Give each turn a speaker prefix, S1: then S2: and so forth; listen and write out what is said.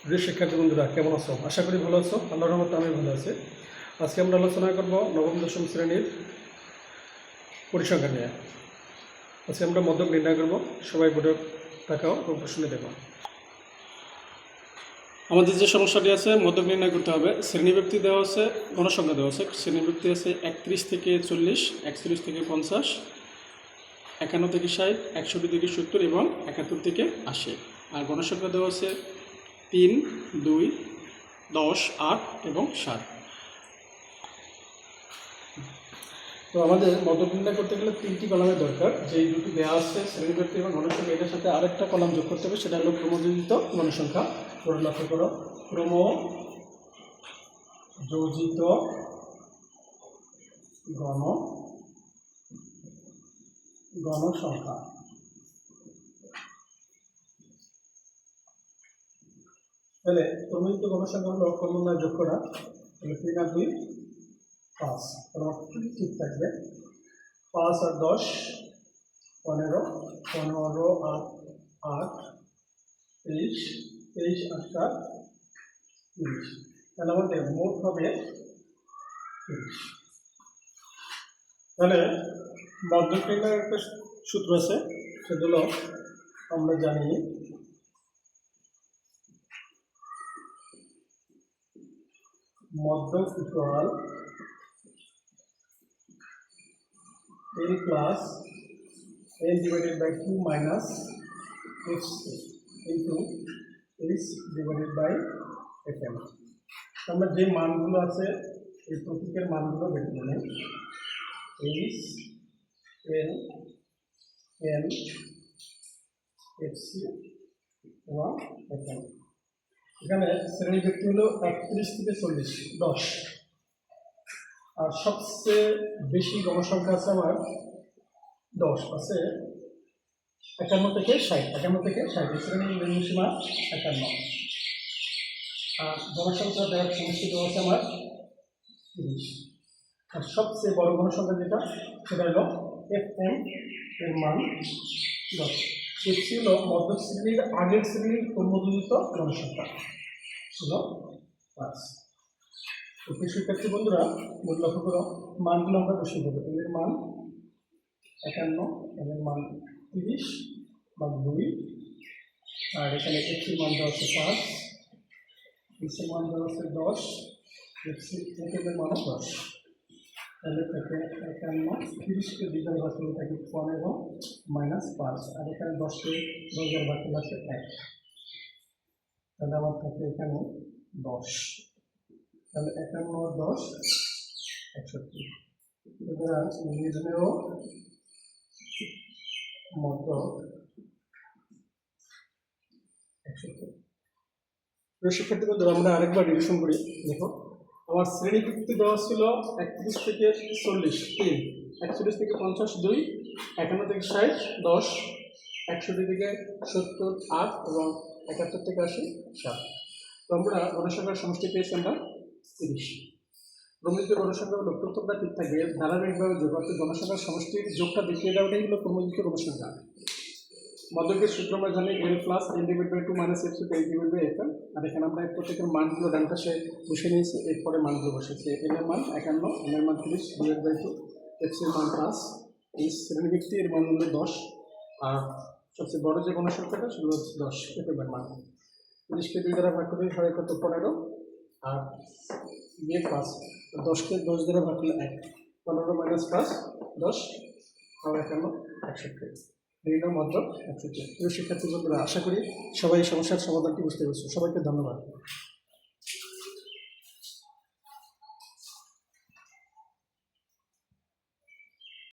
S1: প্রিয় শিক্ষার্থী বন্ধুরা, কেমন আছো? আশা করি ভালো আছো। আল্লাহর রহমতে আমি ভালো আছি। আজকে আমরা আলোচনা করব নবম দশম শ্রেণীর পরিসংখ্যান নিয়ে। আজকে আমরা মধ্যক নির্ণয় করব। সবাই বোর্ডে তাকাও এবং প্রশ্ন দেখো। আমাদের যে সমস্যাটি আছে, মধ্যক নির্ণয় করতে হবে। শ্রেণীব্যক্তি দেওয়া আছে, গণসংখ্যা দেওয়া আছে। শ্রেণীব্যক্তি আছে 31 থেকে 40, 41 থেকে 50, 51 থেকে 60, 61 থেকে 70 এবং 71 থেকে 80। আর গণসংখ্যা দেওয়া আছে 3, 2, 10, 8 এবং 7। তো আমাদের মধ্যক নির্ণয় করতে গেলে 3টি কলামের দরকার। যেই দুটি দেওয়া আছে শ্রেণীব্যক্তি এবং গণসংখ্যা, এটার সাথে আরেকটা কলাম যোগ করতে হবে, সেটা হলো ক্রমযোজিত গণসংখ্যা। করে লক্ষ্য করো, ক্রমযোজিত গণসংখ্যা। তাহলে ক্রমযোজিত গণসংখ্যা হলো ক্রমান্বয়ে যোগ করা। তাহলে 3 আর 2 5, তোমার ঠিক থাকবে। 5 আর 10 15, 15 আর 8 23, 23 আর 7 30। তাহলে আমাদের মোট হবে 30। তাহলে মধ্যক নির্ণয়ের একটা সূত্র আছে, সেগুলো আমরা জানি। মধ্যক equal n plus n divided by 2 minus x into h divided by fm। আমরা যে মানগুলো আছে এই প্রতীকের মানগুলো বের করে নেই। h n n fc এবং fm। এখানে শ্রেণীব্যক্তি হলো 31 থেকে 40, 10। আর সবচেয়ে বেশি গণসংখ্যা আছে আমার 10 আছে 51 থেকে 60, 51 থেকে 60 শ্রেণীর নিম্নসীমা 51। আর গণসংখ্যা দেওয়ার সমষ্টি দেওয়া আছে আমার 30। আর সবচেয়ে বড় গণসংখ্যা যেটা, সেটা হলো fm এর মান 10। fc হলো মধ্যক শ্রেণীর আগের শ্রেণীর ক্রমযোজিত গণসংখ্যা ছিল 5। শিক্ষার্থী বন্ধুরা, মূল লক্ষ্য করো, মানগুলো আমরা বসিয়ে দেবো। এর মান 51, এর মান 30 বা 2। আর এখানে এক্সের মান দেওয়া আছে 5, এক্সের মান দেওয়া আছে 10, এক্সের মান 10। তাহলে থেকে 51, 30কে 2 দ্বারা ভাগ করলে থাকে 15 মাইনাস 5। আর এখানে 10কে 10 দ্বারা ভাগ করলে আছে 1। তাহলে আমার থাকে এখানে 10। তাহলে 51 আর 10 61। সুতরাং নির্ণেয় মধ্যক 61। শিক্ষার্থী বন্ধুরা, আমরা আরেকবার রিভিশন করি। দেখো, আমার শ্রেণীবৃত্তি দেওয়া ছিল 31 থেকে 40 3, 41 থেকে 50 2, 51 থেকে 60 10, 61 থেকে 70 8 এবং 71 থেকে 80 7। তো আমরা গণসংখ্যার সমষ্টি পেয়েছি আমরা 30। ক্রমযোজিত গণসংখ্যা হলো প্রত্যেকটা ঠিক থাকবে, ধারাবাহিকভাবে যোগ, অর্থাৎ গণসংখ্যার সমষ্টির যোগটা দেখিয়ে দেওয়াটাই হলো ক্রমযোজিত গণসংখ্যা। মধ্যকের সূত্র আমরা জানি n plus n divide by 2 minus x to n divide by fm। আর এখানে আমরা প্রত্যেকের মানগুলো ডান পাশে বসে নিয়েছি, এরপরে মানগুলো বসেছে। n এর মান 51, n এর মান 30 ডিভাইড বাই 2, x এর মান 5, এই শ্রেণীব্যক্তি এর মান হলো 10। আর সবচেয়ে বড় যে গণসংখ্যাটা সেগুলো 10, fm এর মান 30কে 2 দ্বারা ভাগ করলে হয় কত 15। আর বিয়োগ 5, 10কে 10 দ্বারা ভাগ করলে 1, 15 মাইনাস 5 10 আর 51 61। নির্ণয় মধ্যক 61। প্রিয় শিক্ষার্থী বন্ধুরা, আশা করি সবাই সমস্যার সমাধানটি বুঝতে পেরেছো। সবাইকে ধন্যবাদ।